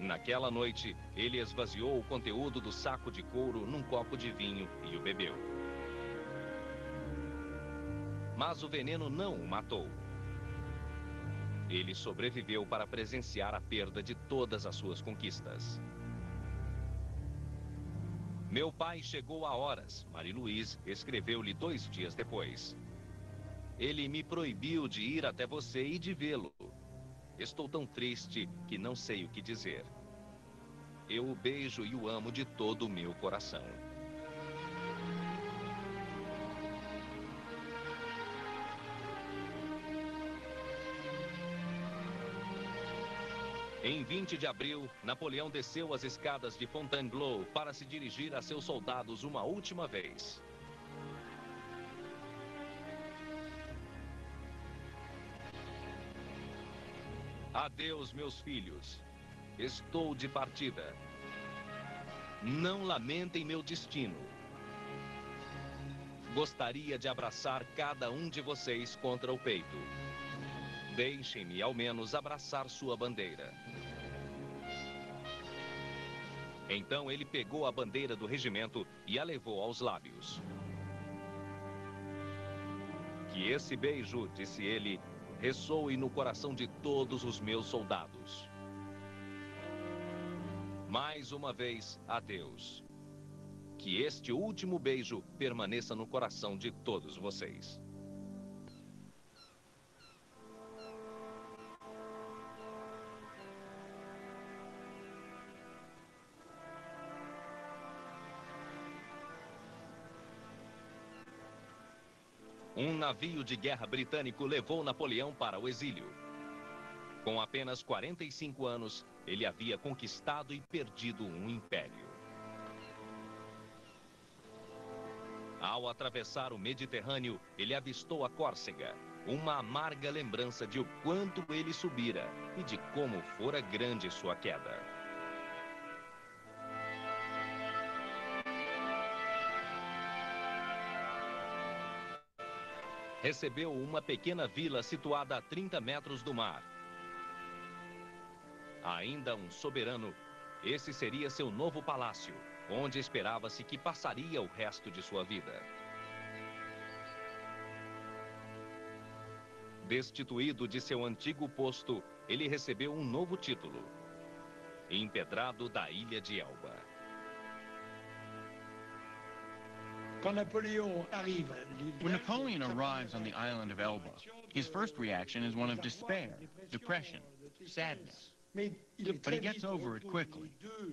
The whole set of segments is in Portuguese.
Naquela noite, ele esvaziou o conteúdo do saco de couro num copo de vinho e o bebeu. Mas o veneno não o matou. Ele sobreviveu para presenciar a perda de todas as suas conquistas. Meu pai chegou a horas, Marie-Louise escreveu-lhe 2 dias depois. Ele me proibiu de ir até você e de vê-lo. Estou tão triste que não sei o que dizer. Eu o beijo e o amo de todo o meu coração. Em 20 de abril, Napoleão desceu as escadas de Fontainebleau para se dirigir a seus soldados uma última vez. Adeus, meus filhos. Estou de partida. Não lamentem meu destino. Gostaria de abraçar cada um de vocês contra o peito. Deixem-me, ao menos, abraçar sua bandeira. Então ele pegou a bandeira do regimento e a levou aos lábios. Que esse beijo, disse ele, ressoe no coração de todos os meus soldados. Mais uma vez, adeus. Que este último beijo permaneça no coração de todos vocês. Um navio de guerra britânico levou Napoleão para o exílio. Com apenas 45 anos, ele havia conquistado e perdido um império. Ao atravessar o Mediterrâneo, ele avistou a Córcega, uma amarga lembrança de o quanto ele subira e de como fora grande sua queda. Recebeu uma pequena vila situada a 30 metros do mar. Ainda um soberano, esse seria seu novo palácio, onde esperava-se que passaria o resto de sua vida. Destituído de seu antigo posto, ele recebeu um novo título: Empedrado da Ilha de Elba. When Napoleon arrives on the island of Elba, his first reaction is one of despair, depression, sadness. But he gets over it quickly,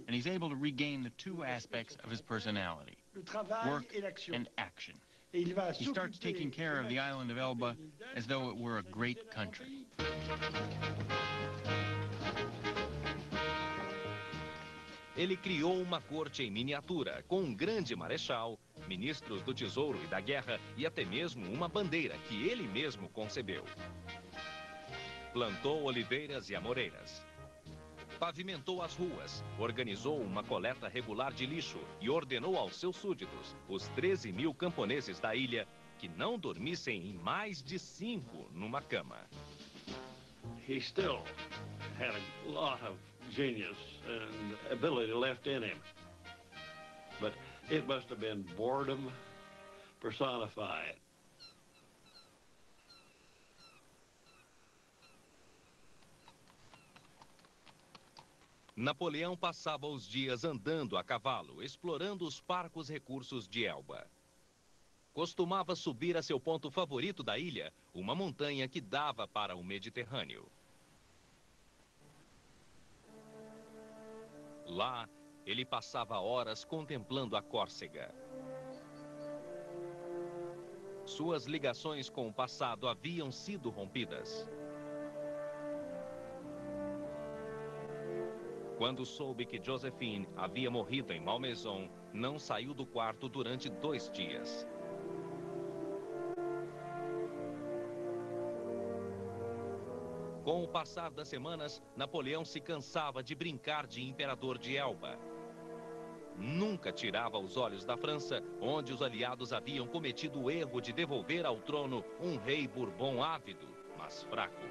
and he's able to regain the 2 aspects of his personality, work and action. He starts taking care of the island of Elba as though it were a great country. Ele criou uma corte em miniatura, com um grande marechal, ministros do tesouro e da guerra e até mesmo uma bandeira que ele mesmo concebeu. Plantou oliveiras e amoreiras. Pavimentou as ruas, organizou uma coleta regular de lixo e ordenou aos seus súditos, os 13.000 camponeses da ilha, que não dormissem em mais de 5 numa cama. He still had a lot of genius and ability left in him. But it must have been boredom personified. Napoleão passava os dias andando a cavalo, explorando os parcos recursos de Elba. Costumava subir a seu ponto favorito da ilha, uma montanha que dava para o Mediterrâneo. Lá, ele passava horas contemplando a Córcega. Suas ligações com o passado haviam sido rompidas. Quando soube que Joséphine havia morrido em Malmaison, não saiu do quarto durante 2 dias. Com o passar das semanas, Napoleão se cansava de brincar de imperador de Elba. Nunca tirava os olhos da França, onde os aliados haviam cometido o erro de devolver ao trono um rei Bourbon ávido, mas fraco.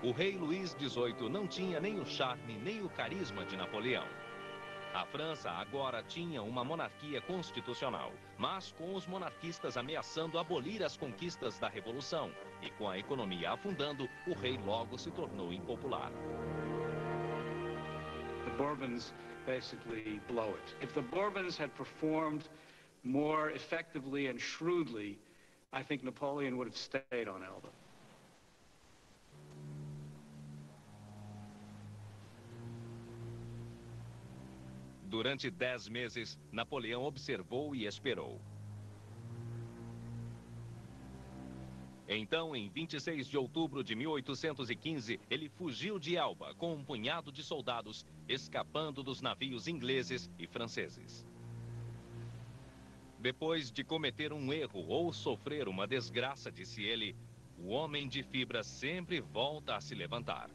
O rei Luís XVIII não tinha nem o charme nem o carisma de Napoleão. A França agora tinha uma monarquia constitucional, mas com os monarquistas ameaçando abolir as conquistas da Revolução e com a economia afundando, o rei logo se tornou impopular. The Bourbons basically blow it. If the Bourbons had performed more effectively and shrewdly, I think Napoleon would have stayed on Elba. Durante 10 meses, Napoleão observou e esperou. Então, em 26 de outubro de 1815, ele fugiu de Elba com um punhado de soldados, escapando dos navios ingleses e franceses. Depois de cometer um erro ou sofrer uma desgraça, disse ele, o homem de fibra sempre volta a se levantar.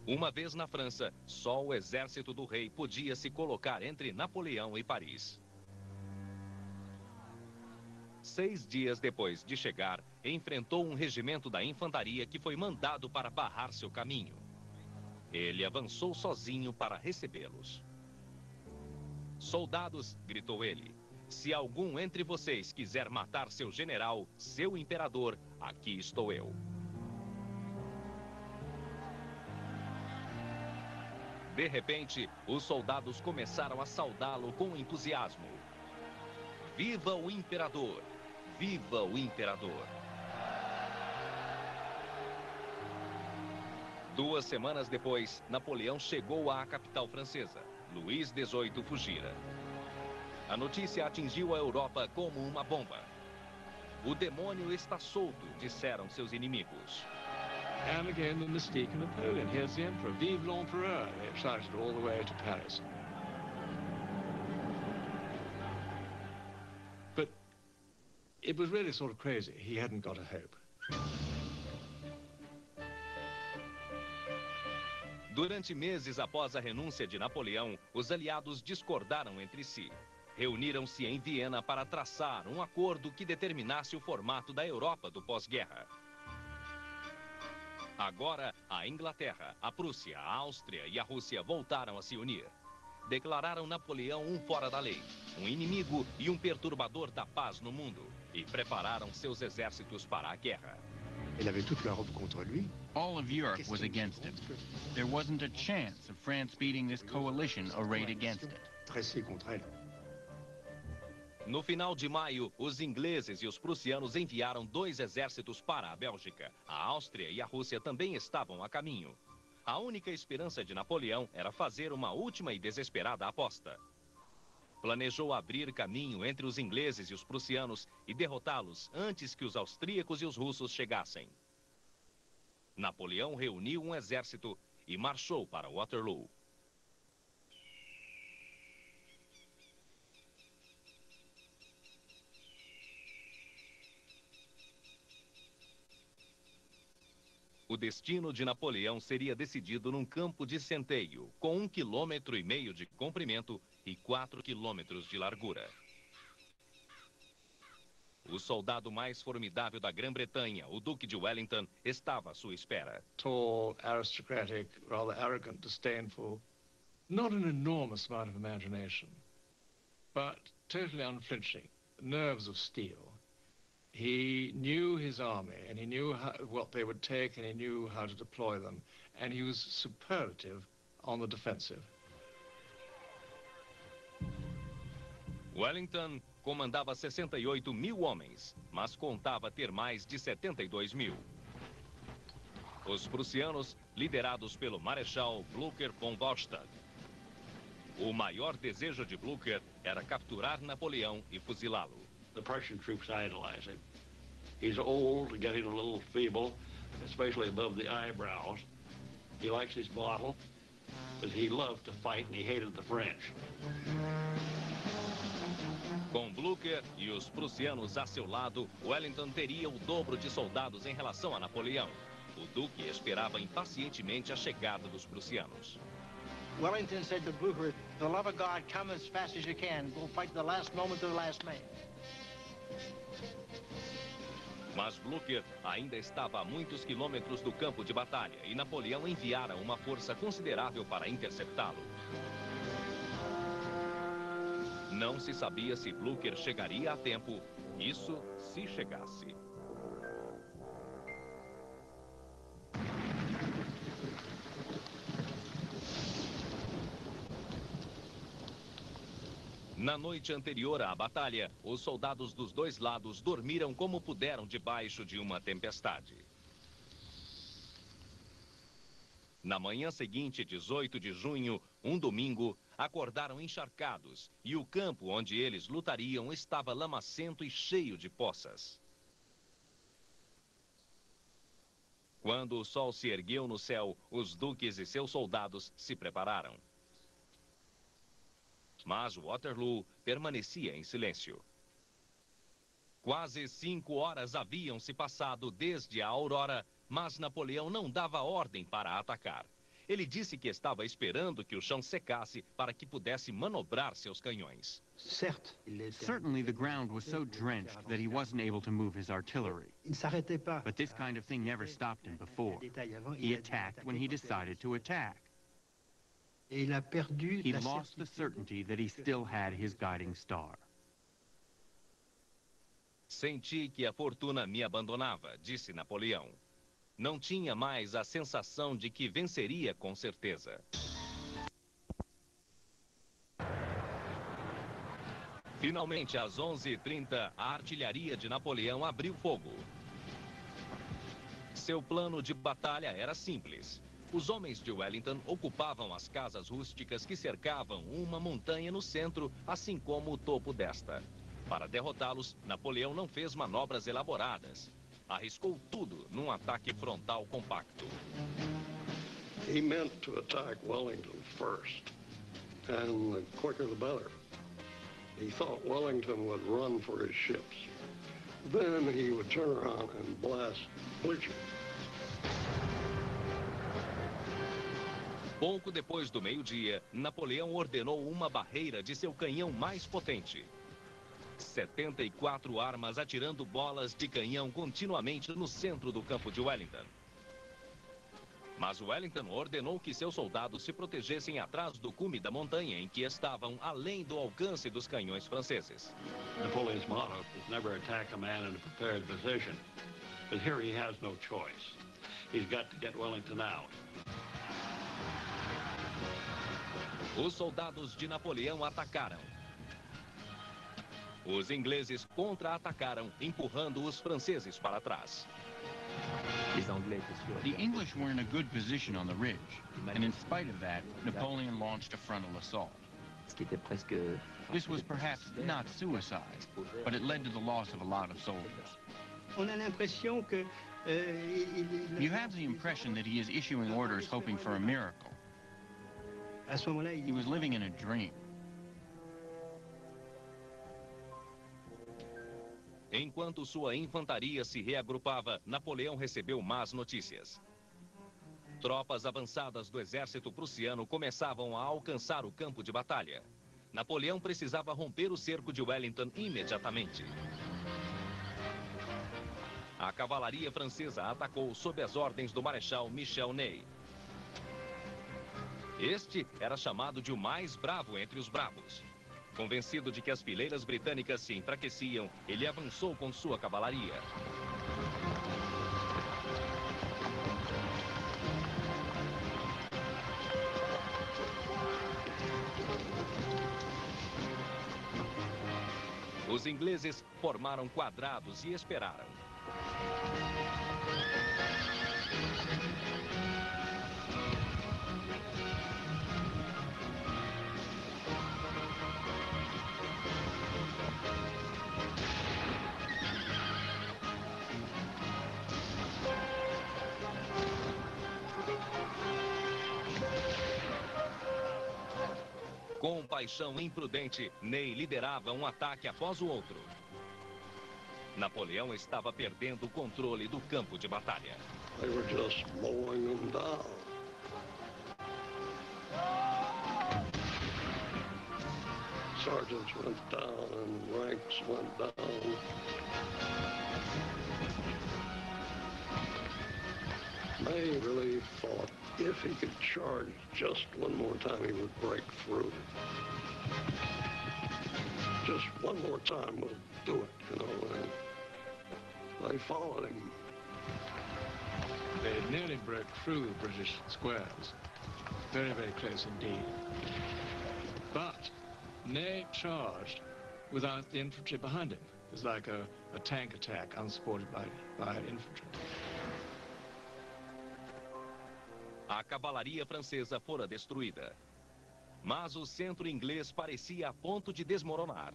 Uma vez na França, só o exército do rei podia se colocar entre Napoleão e Paris. 6 dias depois de chegar, enfrentou um regimento da infantaria que foi mandado para barrar seu caminho. Ele avançou sozinho para recebê-los. Soldados, gritou ele, se algum entre vocês quiser matar seu general, seu imperador, aqui estou eu. De repente, os soldados começaram a saudá-lo com entusiasmo. Viva o imperador! Viva o imperador! 2 semanas depois, Napoleão chegou à capital francesa. Luís XVIII fugira. A notícia atingiu a Europa como uma bomba. O demônio está solto, disseram seus inimigos. And again, the mystique of Napoleon. Here's the emperor. Vive l'empereur! They shouted all the way to Paris. But it was really sort of crazy. He hadn't got a hope. Durante meses após a renúncia de Napoleão, os aliados discordaram entre si. Reuniram-se em Viena para traçar um acordo que determinasse o formato da Europa do pós-guerra. Agora, a Inglaterra, a Prússia, a Áustria e a Rússia voltaram a se unir. Declararam Napoleão um fora da lei, um inimigo e um perturbador da paz no mundo, e prepararam seus exércitos para a guerra. Il avait toute l'Europe contre lui. All of Europe was against him. There wasn't a chance of France beating this coalition arrayed against it. Dressé contre elle. No final de maio, os ingleses e os prussianos enviaram 2 exércitos para a Bélgica. A Áustria e a Rússia também estavam a caminho. A única esperança de Napoleão era fazer uma última e desesperada aposta. Planejou abrir caminho entre os ingleses e os prussianos e derrotá-los antes que os austríacos e os russos chegassem. Napoleão reuniu um exército e marchou para Waterloo. O destino de Napoleão seria decidido num campo de centeio, com 1,5 km de comprimento e 4 km de largura. O soldado mais formidável da Grã-Bretanha, o Duque de Wellington, estava à sua espera. Tall, aristocratic, rather arrogant, disdainful. Not an enormous amount of imagination, but totally unflinching. Nerves of steel. He knew his army, and he knew what they would take, and he knew how to deploy them. And he was superlative on the defensive. Wellington comandava 68.000 homens, mas contava ter mais de 72.000. Os prussianos, liderados pelo Marechal Blücher von Wallstadt. O maior desejo de Blücher era capturar Napoleão e fuzilá-lo. The Prussian troops idolize him. He's old, getting a little feeble, especially above the eyebrows. He likes his bottle, but he loved to fight and he hated the French. Com Blücher e os prussianos a seu lado, Wellington teria o dobro de soldados em relação a Napoleão. O Duque esperava impacientemente a chegada dos prussianos. Wellington said to Blücher, "For the love of God, come as fast as you can. Go fight to the last moment of the last man." Mas Blücher ainda estava a muitos quilômetros do campo de batalha e Napoleão enviara uma força considerável para interceptá-lo. Não se sabia se Blücher chegaria a tempo, isso se chegasse. Na noite anterior à batalha, os soldados dos dois lados dormiram como puderam debaixo de uma tempestade. Na manhã seguinte, 18 de junho, um domingo, acordaram encharcados e o campo onde eles lutariam estava lamacento e cheio de poças. Quando o sol se ergueu no céu, os duques e seus soldados se prepararam. Mas Waterloo permanecia em silêncio. Quase 5 horas haviam se passado desde a aurora, mas Napoleão não dava ordem para atacar. Ele disse que estava esperando que o chão secasse para que pudesse manobrar seus canhões. Certainly the ground was so drenched that he wasn't able to move his artillery. But this kind of thing never stopped him before. He attacked when he decided to attack. He lost the certainty that he still had his guiding star. Senti que a fortuna me abandonava, disse Napoleão. Não tinha mais a sensação de que venceria com certeza. Finalmente, às 11h30, a artilharia de Napoleão abriu fogo. Seu plano de batalha era simples. Os homens de Wellington ocupavam as casas rústicas que cercavam uma montanha no centro, assim como o topo desta. Para derrotá-los, Napoleão não fez manobras elaboradas. Arriscou tudo num ataque frontal compacto. He meant to attack Wellington first, and the quicker the better. He thought Wellington would run for his ships. Then he would turn around and blast Blücher. Pouco depois do meio-dia, Napoleão ordenou uma barreira de seu canhão mais potente. 74 armas atirando bolas de canhão continuamente no centro do campo de Wellington. Mas Wellington ordenou que seus soldados se protegessem atrás do cume da montanha em que estavam além do alcance dos canhões franceses. Napoleon's motto is never attack a man in a prepared position. But here he has no choice. He's got to get Wellington out. Os soldados de Napoleão atacaram. Os ingleses contra-atacaram, empurrando os franceses para trás. The English were in a good position on the ridge, and in spite of that, Napoleon launched a frontal assault. This was perhaps not suicide, but it led to the loss of a lot of soldiers. You have the impression that he is issuing orders hoping for a miracle. He was living in a dream. Enquanto sua infantaria se reagrupava, Napoleão recebeu más notícias. Tropas avançadas do exército prussiano começavam a alcançar o campo de batalha. Napoleão precisava romper o cerco de Wellington imediatamente. A cavalaria francesa atacou sob as ordens do marechal Michel Ney. Este era chamado de o mais bravo entre os bravos. Convencido de que as fileiras britânicas se enfraqueciam, ele avançou com sua cavalaria. Os ingleses formaram quadrados e esperaram. Com paixão imprudente, Ney liderava um ataque após o outro. Napoleão estava perdendo o controle do campo de batalha. They were just mowing them down. Sergeants went down and ranks went down. Ney really thought if he could charge just one more time, he would break through. Just one more time will do it, you know, and they followed him. They nearly broke through the British squares. Very, very close indeed. But Ney charged without the infantry behind him. It was like a tank attack unsupported by infantry. A cavalaria francesa fora destruída, mas o centro inglês parecia a ponto de desmoronar.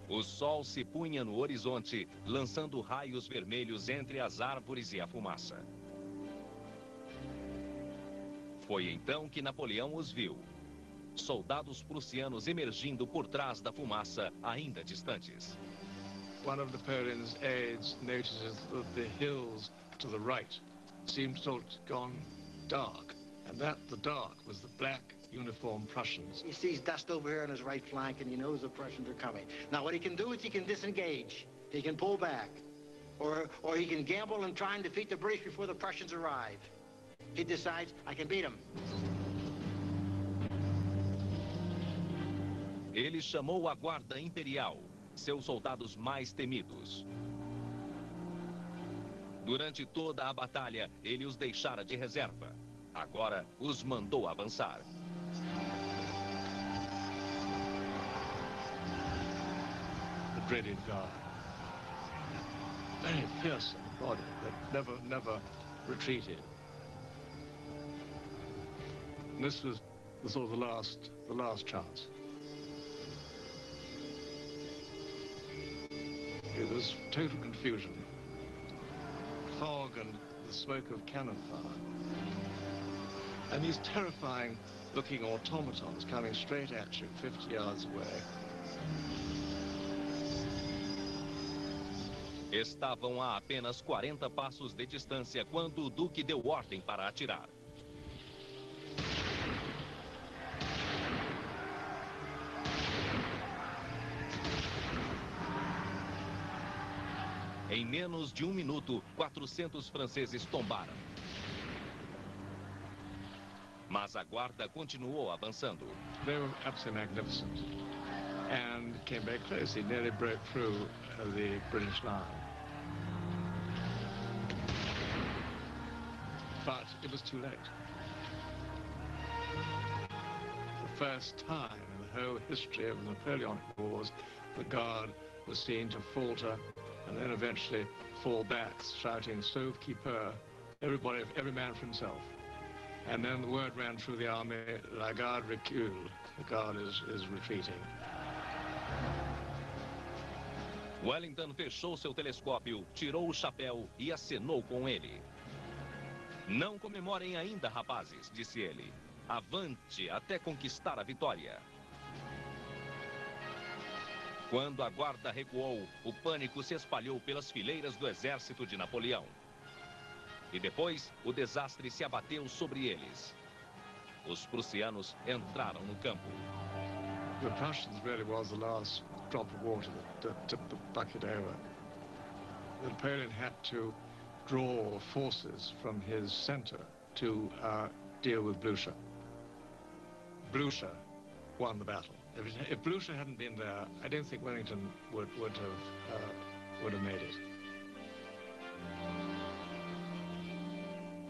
O sol se punha no horizonte, lançando raios vermelhos entre as árvores e a fumaça. Foi então que Napoleão os viu. Soldados prussianos emergindo por trás da fumaça, ainda distantes. One of Napoleon's aides notices that the hills to the right seemed to have gone dark, and that the dark was the black uniformed Prussians. He sees dust over here on his right flank, and he knows the Prussians are coming. Now, what he can do is he can disengage. He can pull back. Or he can gamble and try and defeat the British before the Prussians arrive. He decides, I can beat them. Ele chamou a Guarda Imperial, seus soldados mais temidos. Durante toda a batalha, ele os deixara de reserva. Agora, os mandou avançar. The dreaded guard. Very fierce in the body, but never retreated. And this was sort of the last chance. It was total confusion. Fog and the smoke of cannon fire. And these terrifying-looking automatons coming straight at you 50 yards away. Estavam a apenas 40 passos de distância quando o Duque deu ordem para atirar. Em menos de um minuto, 400 franceses tombaram. Mas a guarda continuou avançando. They were absolutely magnificent and came very close. He nearly broke through the British line. But it was too late. For the first time in the whole history of the Napoleonic Wars, the Guard was seen to falter and then eventually fall back, shouting, Sauve qui peut, every man for himself. And then the word ran through the army, La Garde recule, the Guard is retreating. Wellington fechou seu telescópio, tirou o chapéu e acenou com ele. Não comemorem ainda, rapazes, disse ele. Avante até conquistar a vitória. Quando a guarda recuou, o pânico se espalhou pelas fileiras do exército de Napoleão. E depois, o desastre se abateu sobre eles. Os prussianos entraram no campo. The Prussians really was the last drop of water that tipped the bucket over. Napoleon had to draw forces from his center to deal with Blucher. Blucher won the battle. If Blucher hadn't been there, I don't think Wellington would have made it.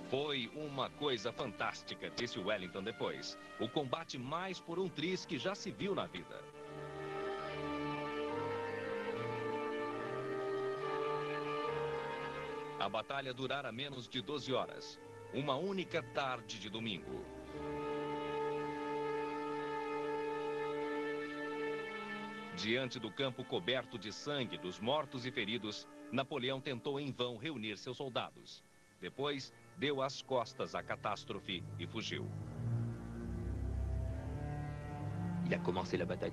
Foi uma coisa fantástica, disse Wellington depois. O combate mais por um triz que já se viu na vida. A batalha durara menos de 12 horas. Uma única tarde de domingo. Diante do campo coberto de sangue dos mortos e feridos, Napoleão tentou em vão reunir seus soldados. Depois, deu as costas à catástrofe e fugiu.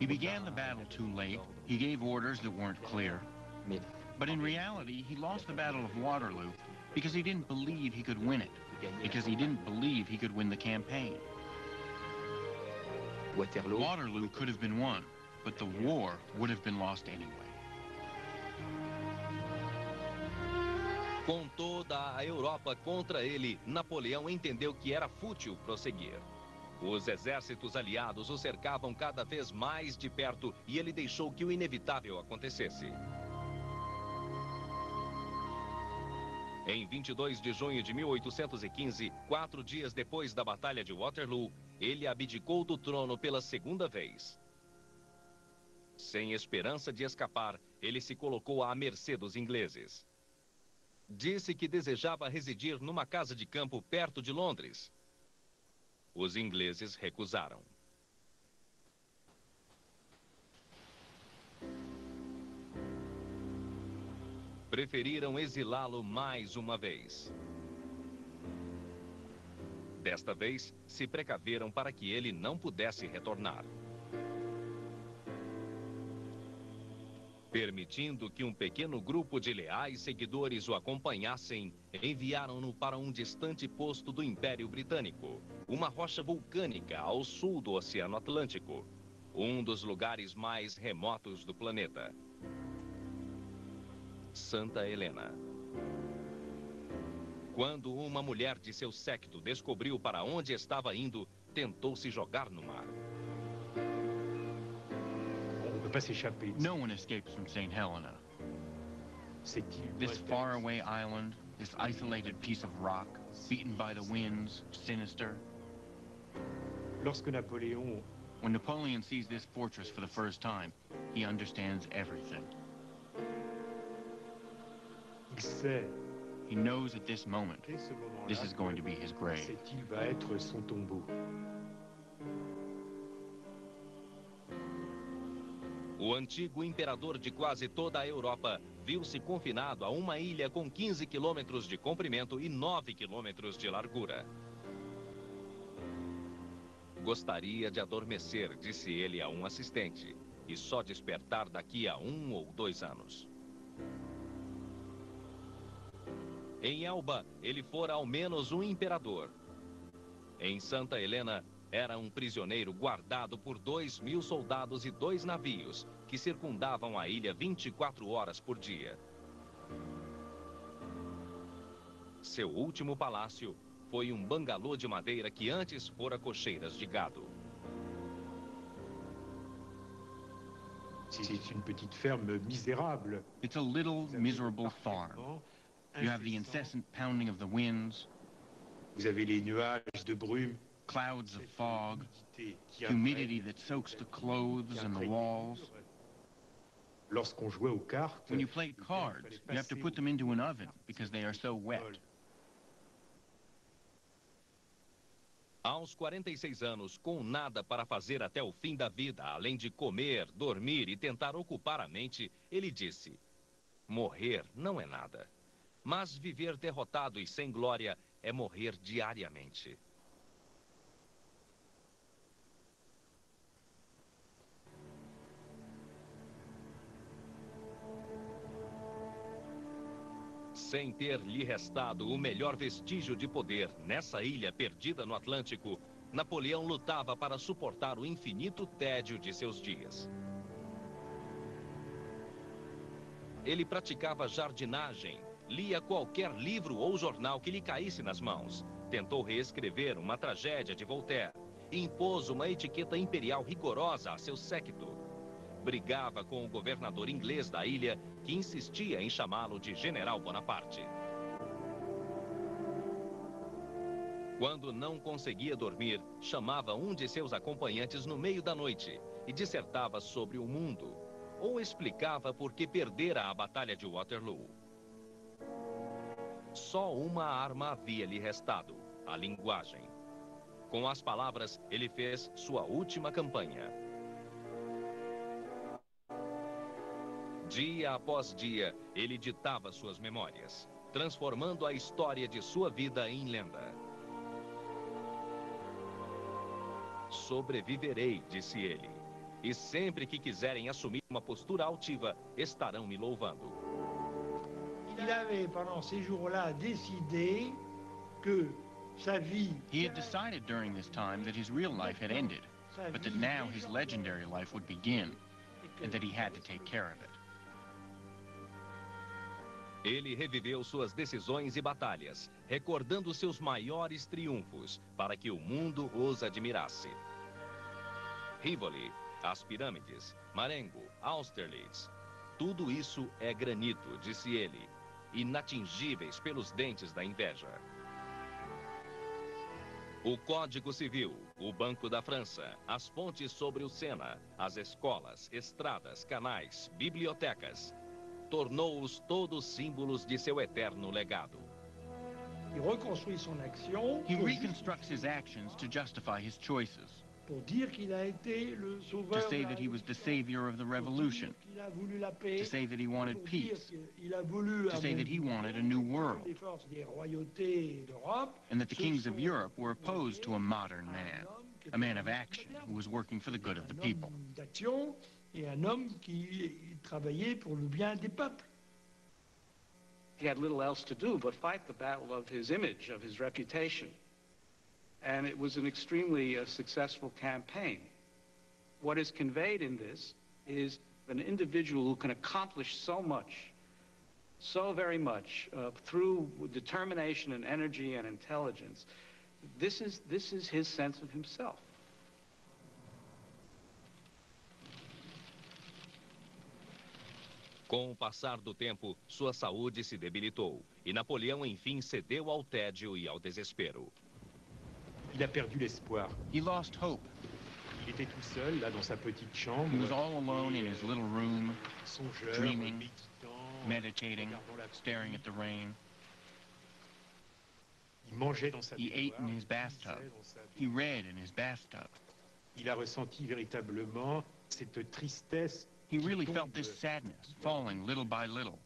He began the battle too late. He gave orders that weren't clear. But in reality, he lost the Battle of Waterloo because he didn't believe he could win it. Because he didn't believe he could win the campaign. Waterloo could have been won, but the war would have been lost anyway. Com toda a Europa contra ele, Napoleão entendeu que era fútil prosseguir. Os exércitos aliados o cercavam cada vez mais de perto e ele deixou que o inevitável acontecesse. Em 22 de junho de 1815, 4 dias depois da Batalha de Waterloo, ele abdicou do trono pela segunda vez. Sem esperança de escapar, ele se colocou à mercê dos ingleses. Disse que desejava residir numa casa de campo perto de Londres. Os ingleses recusaram. Preferiram exilá-lo mais uma vez. Desta vez, se precaveram para que ele não pudesse retornar. Permitindo que um pequeno grupo de leais seguidores o acompanhassem, enviaram-no para um distante posto do Império Britânico, uma rocha vulcânica ao sul do Oceano Atlântico, um dos lugares mais remotos do planeta. Santa Helena. Quando uma mulher de seu séquito descobriu para onde estava indo, tentou se jogar no mar. No one escapes from St. Helena. This faraway island, this isolated piece of rock, beaten by the winds, sinister. When Napoleon sees this fortress for the first time, he understands everything. He knows at this moment, this is going to be his grave. O antigo imperador de quase toda a Europa viu-se confinado a uma ilha com 15 quilômetros de comprimento e 9 quilômetros de largura. Gostaria de adormecer, disse ele a um assistente, e só despertar daqui a 1 ou 2 anos. Em Elba, ele fora ao menos um imperador. Em Santa Helena, era um prisioneiro guardado por 2.000 soldados e 2 navios, que circundavam a ilha 24 horas por dia. Seu último palácio foi um bangalô de madeira que antes fora cocheiras de gado. It's a little miserable farm. You have the incessant pounding of the winds. Vous avez les nuages de brume. Clouds of fog, humidity that soaks the clothes and the walls. When you play cards, you have to put them into an oven because they are so wet. Aos 46 anos, com nada para fazer até o fim da vida, além de comer, dormir e tentar ocupar a mente, ele disse: morrer não é nada, mas viver derrotado e sem glória é morrer diariamente. Sem ter lhe restado o melhor vestígio de poder nessa ilha perdida no Atlântico, Napoleão lutava para suportar o infinito tédio de seus dias. Ele praticava jardinagem, lia qualquer livro ou jornal que lhe caísse nas mãos, tentou reescrever uma tragédia de Voltaire e impôs uma etiqueta imperial rigorosa a seu séquito. Brigava com o governador inglês da ilha, que insistia em chamá-lo de General Bonaparte. Quando não conseguia dormir, chamava um de seus acompanhantes no meio da noite e dissertava sobre o mundo, ou explicava por que perdera a Batalha de Waterloo. Só uma arma havia lhe restado: a linguagem. Com as palavras, ele fez sua última campanha. Dia após dia, ele ditava suas memórias, transformando a história de sua vida em lenda. Sobreviverei, disse ele, e sempre que quiserem assumir uma postura altiva, estarão me louvando. Il avait, pendant ces jours-là, décidé que sa vie... He had decided during this time that his real life had ended, but that now his legendary life would begin, and that he had to take care of it. Ele reviveu suas decisões e batalhas, recordando seus maiores triunfos, para que o mundo os admirasse. Rivoli, as pirâmides, Marengo, Austerlitz, tudo isso é granito, disse ele, inatingíveis pelos dentes da inveja. O Código Civil, o Banco da França, as pontes sobre o Sena, as escolas, estradas, canais, bibliotecas, tornou-os todos símbolos de seu eterno legado. Il reconstruit son action He reconstructs his actions to justify his choices, pour dire qu'il a été le to sauveur say de la that he was the révolution, savior of the revolution, pour dire qu'il a voulu la paix, to say that he wanted pour dire peace, qu'il a voulu to say that he wanted a new world, les forces des royautés d'Europe, and that the kings of Europe were opposed to a modern man, a man of action who was working for the good of the people. un homme d'action et un homme qui travaillait pour le bien des peuples. He had little else to do but fight the battle of his image, of his reputation. And it was an extremely successful campaign. What is conveyed in this is an individual who can accomplish so much, so very much, through determination and energy and intelligence. This is his sense of himself. Com o passar do tempo, sua saúde se debilitou e Napoleão, enfim, cedeu ao tédio e ao desespero. Il a perdu l'espoir. He lost hope. Il était tout seul, là, dans sa petite chambre. He was all alone in his little room, Songeur, dreaming, méditant, meditating, regardant la staring at the rain. Il mangeait dans sa He ate in baignoire, his bathtub. lisait dans sa He read in his bathtub. Il a ressenti véritablement cette tristesse. He really qui felt tombe this sadness falling little by little,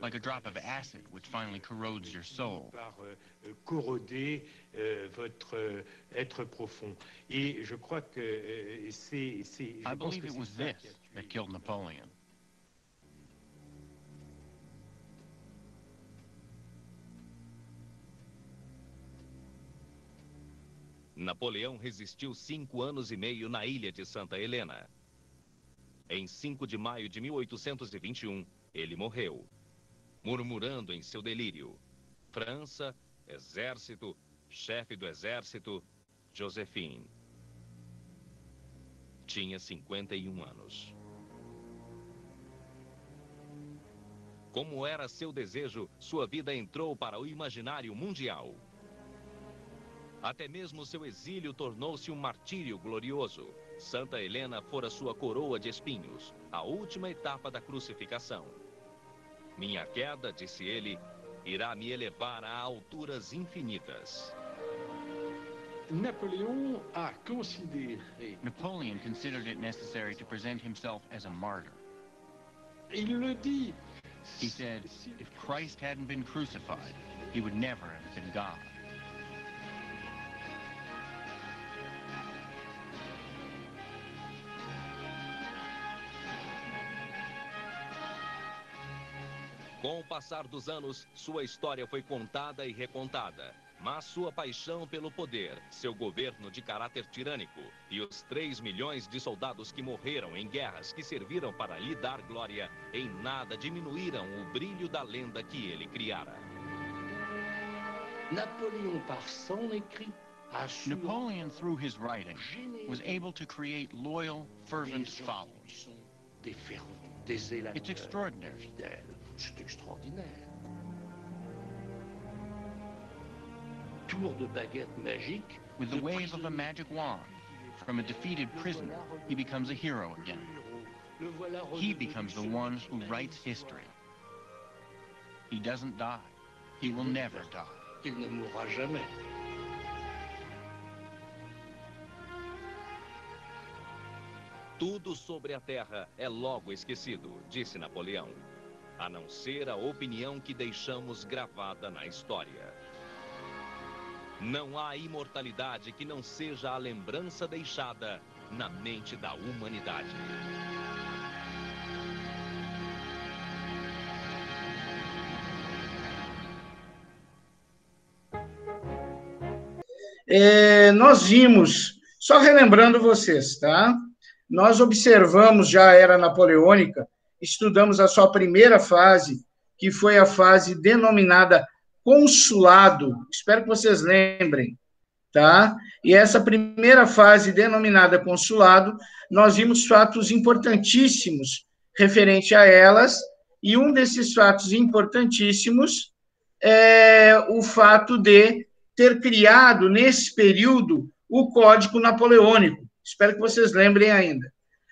like a drop of acid which finally corrodes your soul. par corroder votre être profond. Et je crois que je I pense believe que it c'est was ça this qui a tué. that killed Napoleon. Napoleão resistiu 5 anos e meio na ilha de Santa Helena. Em 5 de maio de 1821, ele morreu, murmurando em seu delírio: França, exército, chefe do exército, Joséphine. Tinha 51 anos. Como era seu desejo, sua vida entrou para o imaginário mundial. Até mesmo seu exílio tornou-se um martírio glorioso. Santa Helena fora sua coroa de espinhos, a última etapa da crucificação. Minha queda, disse ele, irá me elevar a alturas infinitas. Napoléon a considéré, Napoleon considered it necessary to present himself as a martyr. il le dit, He said, if Christ hadn't been crucified, he would never have been God. Com o passar dos anos, sua história foi contada e recontada. Mas sua paixão pelo poder, seu governo de caráter tirânico e os 3 milhões de soldados que morreram em guerras que serviram para lhe dar glória, em nada diminuíram o brilho da lenda que ele criara. Napoléon, par son écrit, a su Napoleon, through his writing, was able to create loyal, fervent des gens qui followers. sont des fervents, des zélateurs, It's extraordinary. fidèles. C'est extraordinaire. Tour de baguette magique. With the le wave of a prisonnier magic wand, from a defeated prisoner, he becomes a hero again. Le voilà He redevenu becomes the celui one qui who mérite. writes history. He doesn't die. He will never die. Il ne mourra jamais. Tudo sobre a Terra é logo esquecido, disse Napoleão, a não ser a opinião que deixamos gravada na história. Não há imortalidade que não seja a lembrança deixada na mente da humanidade. Nós vimos, só relembrando vocês, tá? Nós observamos já a Era Napoleônica, estudamos a sua primeira fase, que foi a fase denominada consulado. Espero que vocês lembrem, tá? E essa primeira fase, denominada consulado, nós vimos fatos importantíssimos referente a elas, e um desses fatos importantíssimos é o fato de ter criado, nesse período, o Código Napoleônico. Espero que vocês lembrem ainda.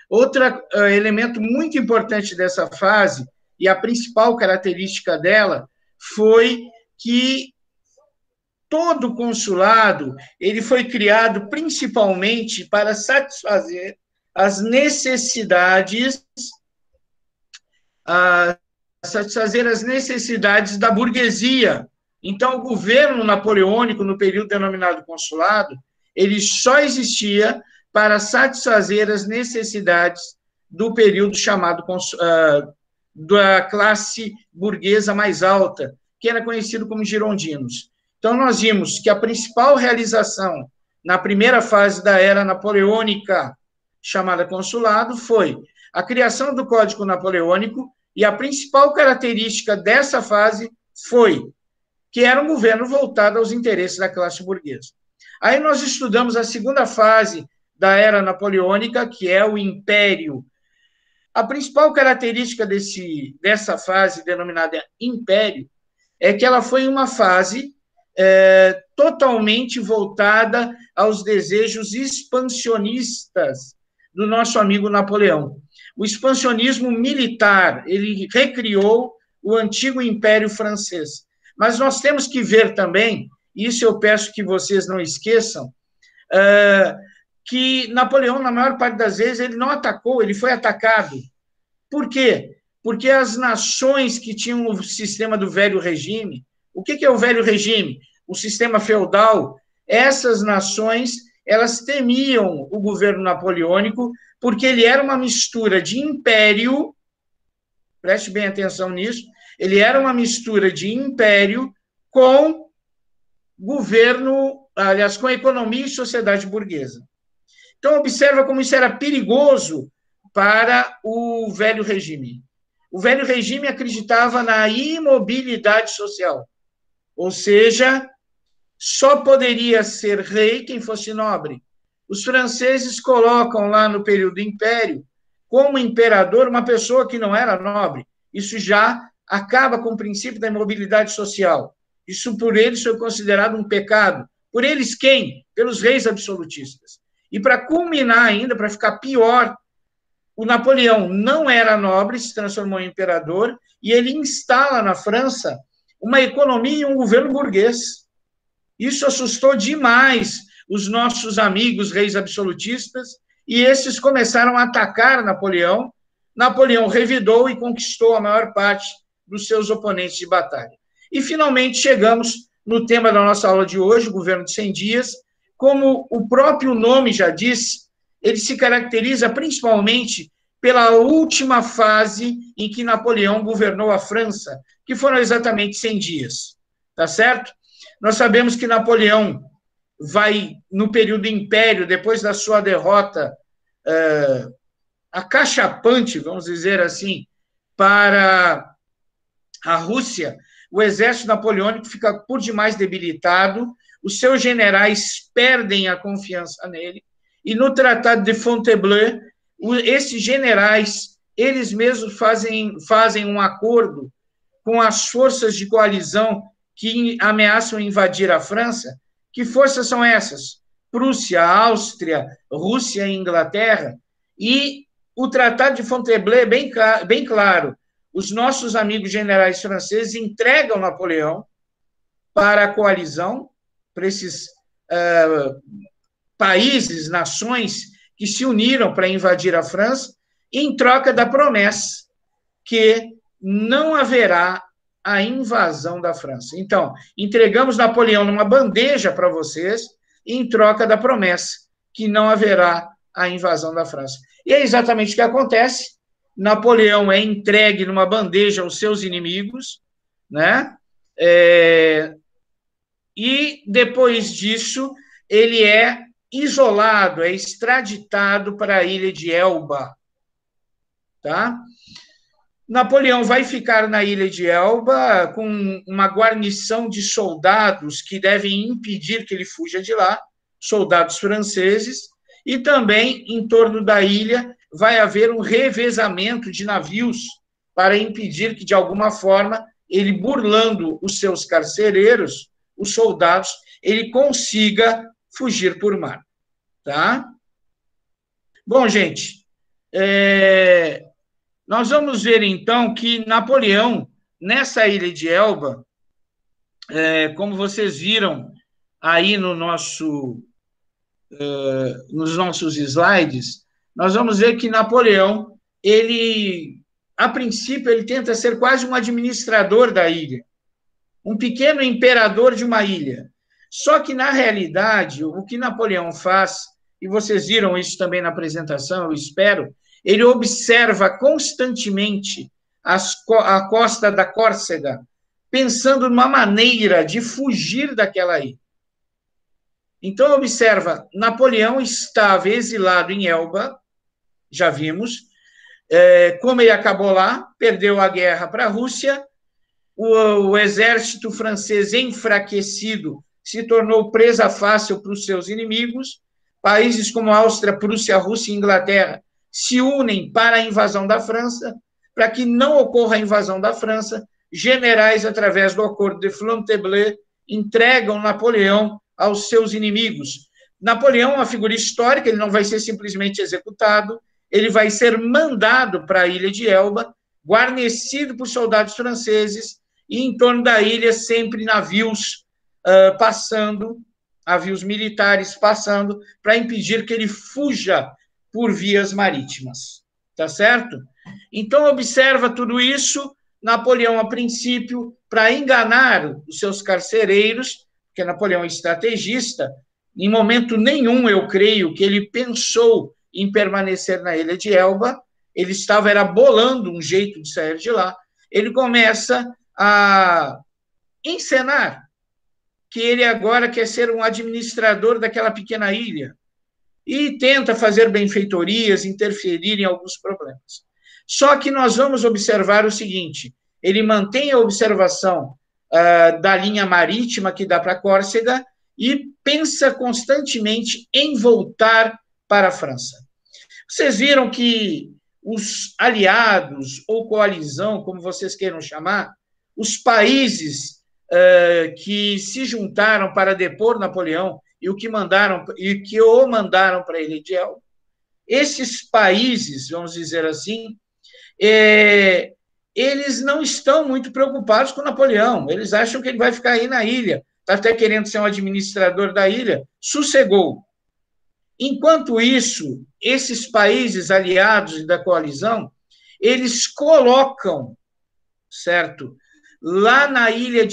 Outro elemento muito importante dessa fase, e a principal característica dela, foi que todo o consulado ele foi criado principalmente para satisfazer as necessidades da burguesia. Então, o governo napoleônico, no período denominado consulado, ele só existia para satisfazer as necessidades do período chamado da classe burguesa mais alta, que era conhecido como girondinos. Então, nós vimos que a principal realização na primeira fase da era napoleônica, chamada consulado, foi a criação do Código Napoleônico, e a principal característica dessa fase foi que era um governo voltado aos interesses da classe burguesa. Aí nós estudamos a segunda fase da era napoleônica, que é o Império. A principal característica dessa fase, denominada Império, é que ela foi uma fase totalmente voltada aos desejos expansionistas do nosso amigo Napoleão. O expansionismo militar, ele recriou o antigo Império Francês. Mas nós temos que ver também, isso eu peço que vocês não esqueçam, que Napoleão, na maior parte das vezes, ele não atacou, ele foi atacado. Por quê? Porque as nações que tinham o sistema do velho regime, o que é o velho regime? O sistema feudal, essas nações, elas temiam o governo napoleônico, porque ele era uma mistura de império, preste bem atenção nisso, ele era uma mistura de império com governo, aliás, com economia e sociedade burguesa. Então, observa como isso era perigoso para o velho regime. O velho regime acreditava na imobilidade social, ou seja, só poderia ser rei quem fosse nobre. Os franceses colocam lá no período do Império, como imperador, uma pessoa que não era nobre. Isso já acaba com o princípio da imobilidade social. Isso, por eles, foi considerado um pecado. Por eles, quem? Pelos reis absolutistas. E, para culminar ainda, para ficar pior, o Napoleão não era nobre, se transformou em imperador, e ele instala na França uma economia e um governo burguês. Isso assustou demais os nossos amigos reis absolutistas, e esses começaram a atacar Napoleão. Napoleão revidou e conquistou a maior parte dos seus oponentes de batalha. E, finalmente, chegamos no tema da nossa aula de hoje, o governo de 100 dias. Como o próprio nome já diz, ele se caracteriza principalmente pela última fase em que Napoleão governou a França, que foram exatamente 100 dias. Tá certo? Nós sabemos que Napoleão vai, no período do Império, depois da sua derrota acachapante, vamos dizer assim, para a Rússia, o exército napoleônico fica por demais debilitado, os seus generais perdem a confiança nele, e no Tratado de Fontainebleau, esses generais, eles mesmos fazem um acordo com as forças de coalizão que ameaçam invadir a França. Que forças são essas? Prússia, Áustria, Rússia e Inglaterra. E o Tratado de Fontainebleau é bem claro. Os nossos amigos generais franceses entregam Napoleão para a coalizão, para esses países, nações que se uniram para invadir a França, em troca da promessa que não haverá a invasão da França. Então, entregamos Napoleão numa bandeja para vocês, em troca da promessa que não haverá a invasão da França. E é exatamente o que acontece. Napoleão é entregue numa bandeja aos seus inimigos, né? E, depois disso, ele é isolado, é extraditado para a ilha de Elba. Tá? Napoleão vai ficar na ilha de Elba com uma guarnição de soldados que devem impedir que ele fuja de lá, soldados franceses, e também em torno da ilha vai haver um revezamento de navios para impedir que, de alguma forma, ele, burlando os seus carcereiros, os soldados, ele consiga fugir por mar. Tá? Bom, gente, nós vamos ver, então, que Napoleão, nessa ilha de Elba, como vocês viram aí no nos nossos slides, nós vamos ver que Napoleão, ele, a princípio, ele tenta ser quase um administrador da ilha, um pequeno imperador de uma ilha. Só que, na realidade, o que Napoleão faz, e vocês viram isso também na apresentação, eu espero, ele observa constantemente a costa da Córcega, pensando numa maneira de fugir daquela ilha. Então, observa, Napoleão estava exilado em Elba, já vimos, como ele acabou lá, perdeu a guerra para a Rússia, o exército francês enfraquecido se tornou presa fácil para os seus inimigos, países como Áustria, Prússia, Rússia e Inglaterra se unem para a invasão da França, para que não ocorra a invasão da França, generais, através do acordo de Fontainebleau, entregam Napoleão aos seus inimigos. Napoleão é uma figura histórica, ele não vai ser simplesmente executado, ele vai ser mandado para a ilha de Elba, guarnecido por soldados franceses, e em torno da ilha sempre navios passando, navios militares passando, para impedir que ele fuja por vias marítimas. Tá certo? Então, observa tudo isso. Napoleão, a princípio, para enganar os seus carcereiros, porque Napoleão é estrategista, em momento nenhum, eu creio, que ele pensou em permanecer na ilha de Elba, ele era bolando um jeito de sair de lá, ele começa a encenar que ele agora quer ser um administrador daquela pequena ilha e tenta fazer benfeitorias, interferir em alguns problemas. Só que nós vamos observar o seguinte, ele mantém a observação da linha marítima que dá para a Córcega e pensa constantemente em voltar para a França. Vocês viram que os aliados, ou coalizão, como vocês queiram chamar, os países que se juntaram para depor Napoleão e que o mandaram para a ilha de Elba, esses países, vamos dizer assim, eles não estão muito preocupados com Napoleão, eles acham que ele vai ficar aí na ilha, está até querendo ser um administrador da ilha, sossegou. Enquanto isso, esses países aliados da coalizão, eles colocam, certo, lá na ilha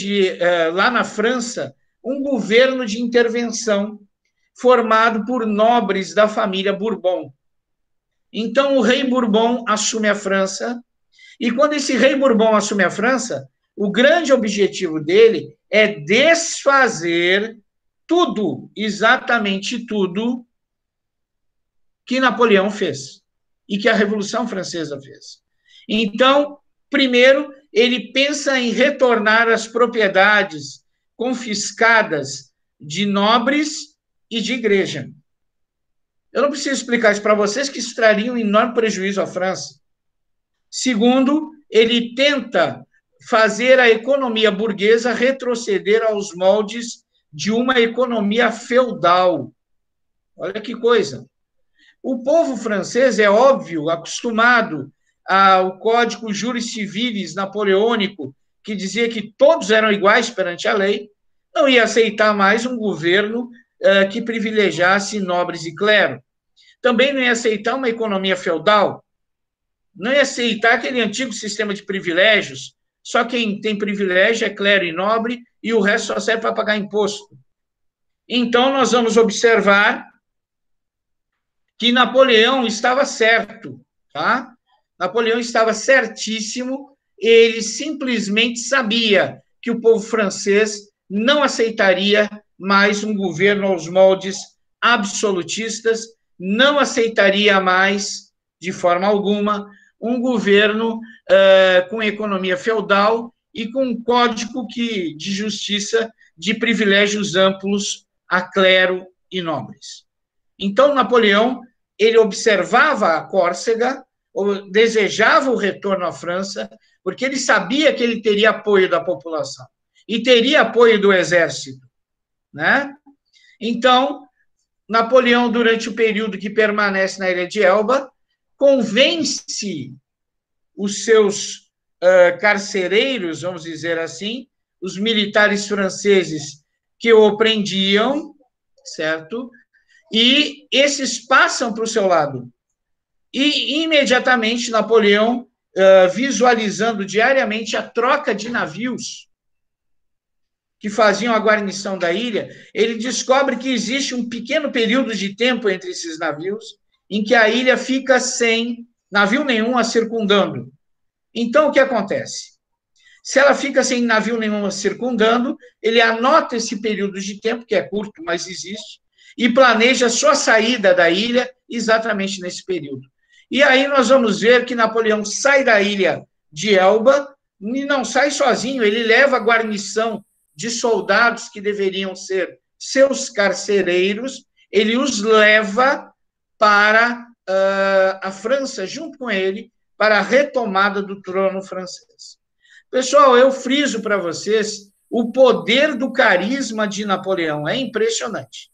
lá na França, um governo de intervenção formado por nobres da família Bourbon. Então, o rei Bourbon assume a França, e quando esse rei Bourbon assume a França, o grande objetivo dele é desfazer tudo, exatamente tudo, que Napoleão fez e que a Revolução Francesa fez. Então, primeiro, ele pensa em retornar as propriedades confiscadas de nobres e de igreja. Eu não preciso explicar isso para vocês, que isso traria um enorme prejuízo à França. Segundo, ele tenta fazer a economia burguesa retroceder aos moldes de uma economia feudal. Olha que coisa. O povo francês, é óbvio, acostumado ao Código Juris Civilis napoleônico, que dizia que todos eram iguais perante a lei, não ia aceitar mais um governo que privilegiasse nobres e clero. Também não ia aceitar uma economia feudal, não ia aceitar aquele antigo sistema de privilégios, só quem tem privilégio é clero e nobre, e o resto só serve para pagar imposto. Então, nós vamos observar que Napoleão estava certo, tá? Napoleão estava certíssimo, ele simplesmente sabia que o povo francês não aceitaria mais um governo aos moldes absolutistas, não aceitaria mais, de forma alguma, um governo com economia feudal e com um código de justiça de privilégios amplos a clero e nobres. Então, Napoleão, ele observava a Córcega, desejava o retorno à França, porque ele sabia que ele teria apoio da população e teria apoio do exército, né? Então, Napoleão, durante o período que permanece na Ilha de Elba, convence os seus carcereiros, vamos dizer assim, os militares franceses que o prendiam, certo? E esses passam para o seu lado. E, imediatamente, Napoleão, visualizando diariamente a troca de navios que faziam a guarnição da ilha, ele descobre que existe um pequeno período de tempo entre esses navios em que a ilha fica sem navio nenhum a circundando. Então, o que acontece? Se ela fica sem navio nenhum a circundando, ele anota esse período de tempo, que é curto, mas existe, e planeja sua saída da ilha exatamente nesse período. E aí nós vamos ver que Napoleão sai da ilha de Elba e não sai sozinho, ele leva a guarnição de soldados que deveriam ser seus carcereiros, ele os leva para a França, junto com ele, para a retomada do trono francês. Pessoal, eu friso para vocês o poder do carisma de Napoleão, é impressionante.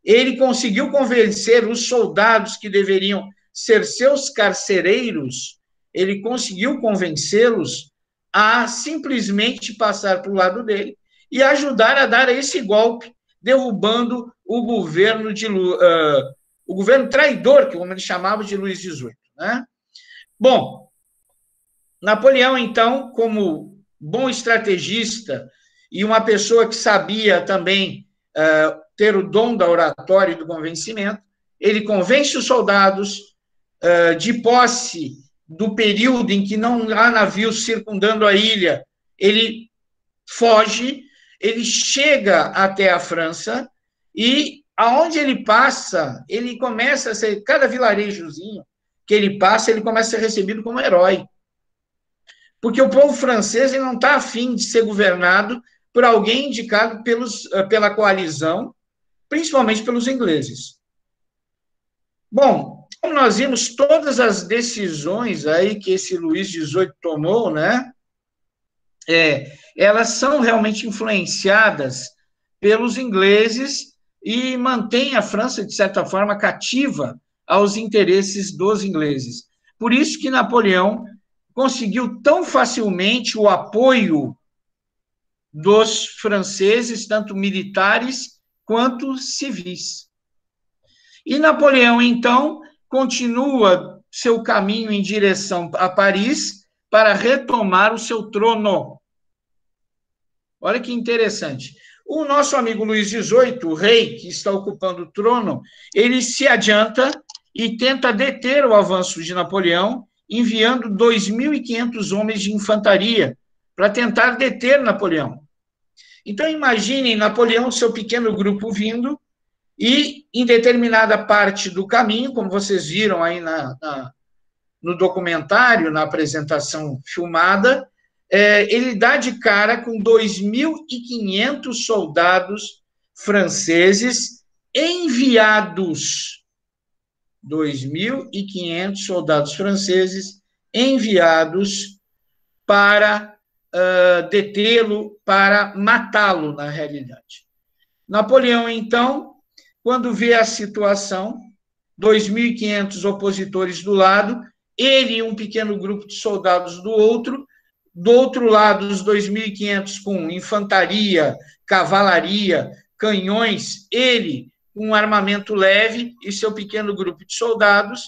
Ele conseguiu convencer os soldados que deveriam ser seus carcereiros, ele conseguiu convencê-los a simplesmente passar para o lado dele e ajudar a dar esse golpe, derrubando o governo o governo traidor, que ele chamava de Luís XVIII, né? Bom, Napoleão, então, como bom estrategista e uma pessoa que sabia também ter o dom da oratória e do convencimento, ele convence os soldados de posse do período em que não há navios circundando a ilha, ele foge, ele chega até a França e aonde ele passa, ele começa a ser, cada vilarejozinho que ele passa, ele começa a ser recebido como herói. Porque o povo francês ele não está afim de ser governado por alguém indicado pela coalizão, principalmente pelos ingleses. Bom, como nós vimos, todas as decisões aí que esse Luís XVIII tomou, né, elas são realmente influenciadas pelos ingleses e mantêm a França, de certa forma, cativa aos interesses dos ingleses. Por isso que Napoleão conseguiu tão facilmente o apoio dos franceses, tanto militares quanto civis. E Napoleão, então, continua seu caminho em direção a Paris para retomar o seu trono. Olha que interessante. O nosso amigo Luís XVIII, o rei que está ocupando o trono, ele se adianta e tenta deter o avanço de Napoleão, enviando 2.500 homens de infantaria para tentar deter Napoleão. Então, imaginem Napoleão, seu pequeno grupo vindo, e em determinada parte do caminho, como vocês viram aí no documentário, na apresentação filmada, ele dá de cara com 2.500 soldados franceses enviados. 2.500 soldados franceses enviados para detê-lo, para matá-lo, na realidade. Napoleão, então, quando vê a situação, 2.500 opositores do lado, ele e um pequeno grupo de soldados do outro lado, os 2.500 com infantaria, cavalaria, canhões, ele com um armamento leve e seu pequeno grupo de soldados,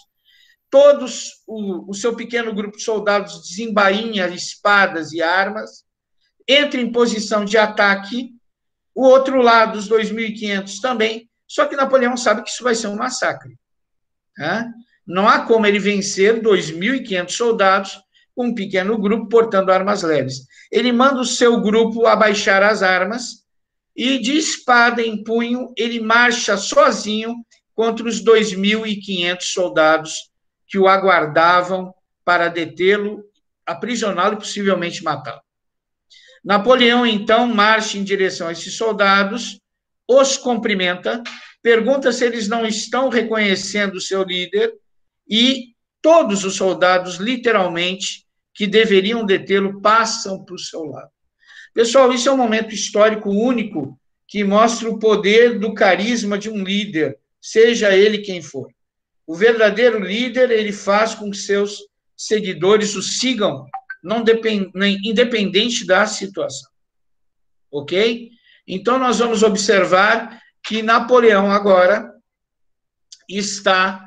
o seu pequeno grupo de soldados desembainha espadas e armas, entra em posição de ataque, o outro lado, os 2.500 também, só que Napoleão sabe que isso vai ser um massacre. Né? Não há como ele vencer 2.500 soldados com um pequeno grupo portando armas leves. Ele manda o seu grupo abaixar as armas e, de espada em punho, ele marcha sozinho contra os 2.500 soldados que o aguardavam para detê-lo, aprisioná-lo e possivelmente matá-lo. Napoleão, então, marcha em direção a esses soldados, os cumprimenta, pergunta se eles não estão reconhecendo o seu líder e todos os soldados, literalmente, que deveriam detê-lo, passam para o seu lado. Pessoal, isso é um momento histórico único que mostra o poder do carisma de um líder, seja ele quem for. O verdadeiro líder, ele faz com que seus seguidores o sigam, independente da situação. Ok? Então, nós vamos observar que Napoleão agora está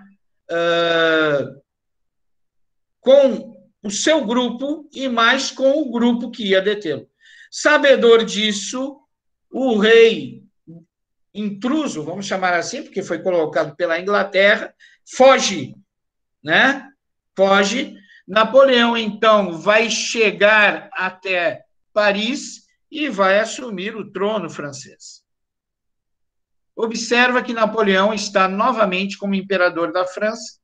com o seu grupo e mais com o grupo que ia detê-lo. Sabedor disso, o rei intruso, vamos chamar assim, porque foi colocado pela Inglaterra, foge, né? Foge. Napoleão, então, vai chegar até Paris e vai assumir o trono francês. Observa que Napoleão está novamente como imperador da França.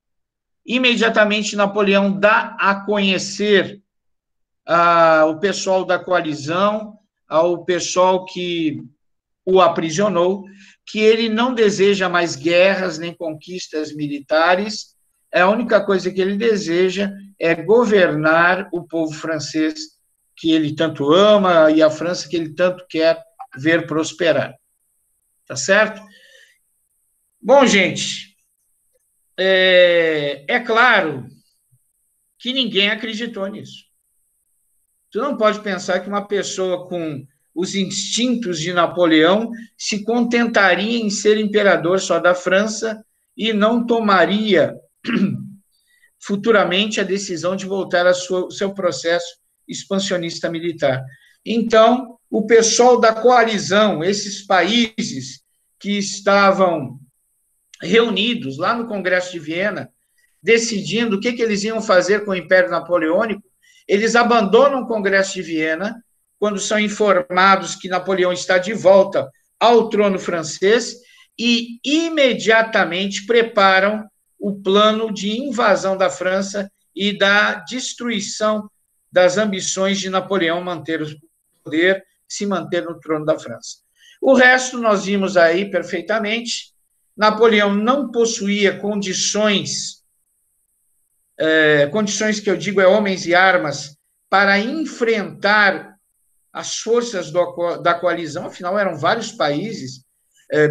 Imediatamente, Napoleão dá a conhecer ao pessoal da coalizão, ao pessoal que o aprisionou, que ele não deseja mais guerras nem conquistas militares. A única coisa que ele deseja é governar o povo francês que ele tanto ama e a França que ele tanto quer ver prosperar. Tá certo? Bom, gente, é claro que ninguém acreditou nisso. Tu não pode pensar que uma pessoa com os instintos de Napoleão se contentaria em ser imperador só da França e não tomaria futuramente a decisão de voltar ao seu processo expansionista militar. Então, o pessoal da coalizão, esses países que estavam reunidos lá no Congresso de Viena, decidindo o que eles iam fazer com o Império Napoleônico, eles abandonam o Congresso de Viena quando são informados que Napoleão está de volta ao trono francês e imediatamente preparam o plano de invasão da França e da destruição das ambições de Napoleão manter o poder, se manter no trono da França. O resto nós vimos aí perfeitamente. Napoleão não possuía condições que eu digo homens e armas, para enfrentar as forças da coalizão, afinal eram vários países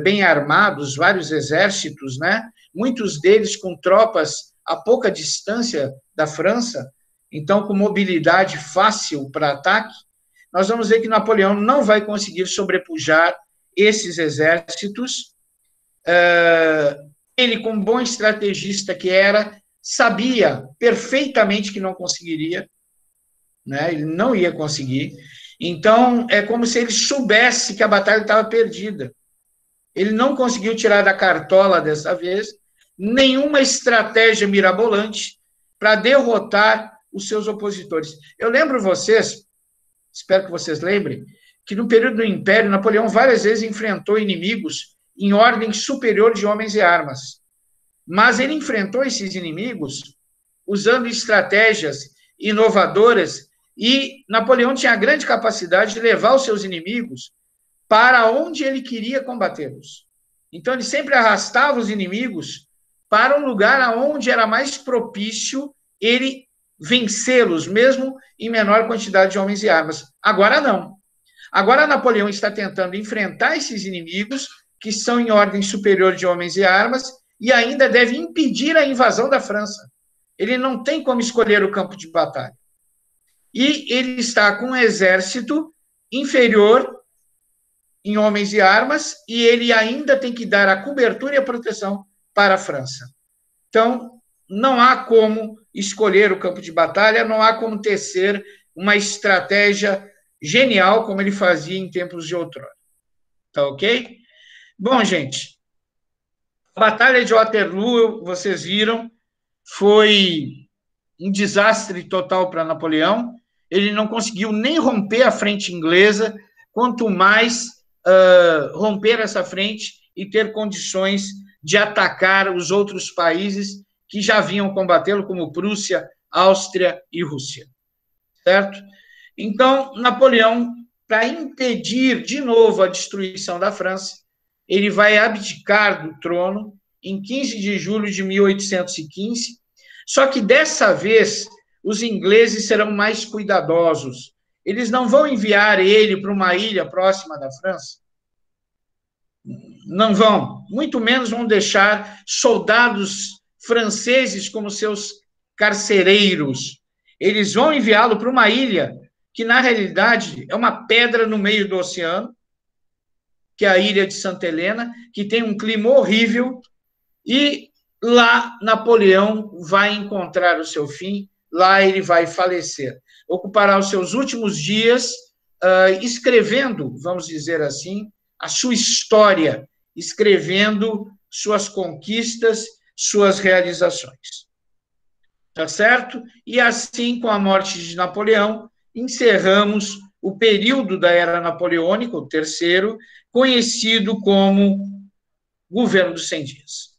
bem armados, vários exércitos, né? Muitos deles com tropas a pouca distância da França, então com mobilidade fácil para ataque. Nós vamos ver que Napoleão não vai conseguir sobrepujar esses exércitos. Ele, como bom estrategista que era, sabia perfeitamente que não conseguiria, né? Ele não ia conseguir. Então, é como se ele soubesse que a batalha estava perdida. Ele não conseguiu tirar da cartola dessa vez nenhuma estratégia mirabolante para derrotar os seus opositores. Eu lembro vocês, espero que vocês lembrem, que no período do Império, Napoleão várias vezes enfrentou inimigos em ordem superior de homens e armas. Mas ele enfrentou esses inimigos usando estratégias inovadoras e Napoleão tinha a grande capacidade de levar os seus inimigos para onde ele queria combatê-los. Então, ele sempre arrastava os inimigos para um lugar onde era mais propício ele vencê-los, mesmo em menor quantidade de homens e armas. Agora não. Agora Napoleão está tentando enfrentar esses inimigos que são em ordem superior de homens e armas e ainda deve impedir a invasão da França. Ele não tem como escolher o campo de batalha. E ele está com um exército inferior em homens e armas, e ele ainda tem que dar a cobertura e a proteção para a França. Então, não há como escolher o campo de batalha, não há como tecer uma estratégia genial, como ele fazia em tempos de outrora. Tá ok? Bom, gente, a Batalha de Waterloo, vocês viram, foi um desastre total para Napoleão. Ele não conseguiu nem romper a frente inglesa, quanto mais romper essa frente e ter condições de atacar os outros países que já vinham combatê-lo, como Prússia, Áustria e Rússia, certo? Então, Napoleão, para impedir de novo a destruição da França, ele vai abdicar do trono em 15 de julho de 1815, só que dessa vez os ingleses serão mais cuidadosos. Eles não vão enviar ele para uma ilha próxima da França. Não vão. Muito menos vão deixar soldados franceses como seus carcereiros. Eles vão enviá-lo para uma ilha que, na realidade, é uma pedra no meio do oceano, que é a ilha de Santa Helena, que tem um clima horrível, e lá Napoleão vai encontrar o seu fim, lá ele vai falecer. Ocupará os seus últimos dias escrevendo, vamos dizer assim, a sua história, escrevendo suas conquistas, suas realizações. Tá certo? E assim, com a morte de Napoleão, encerramos o período da Era Napoleônica, o terceiro, conhecido como Governo dos 100 Dias.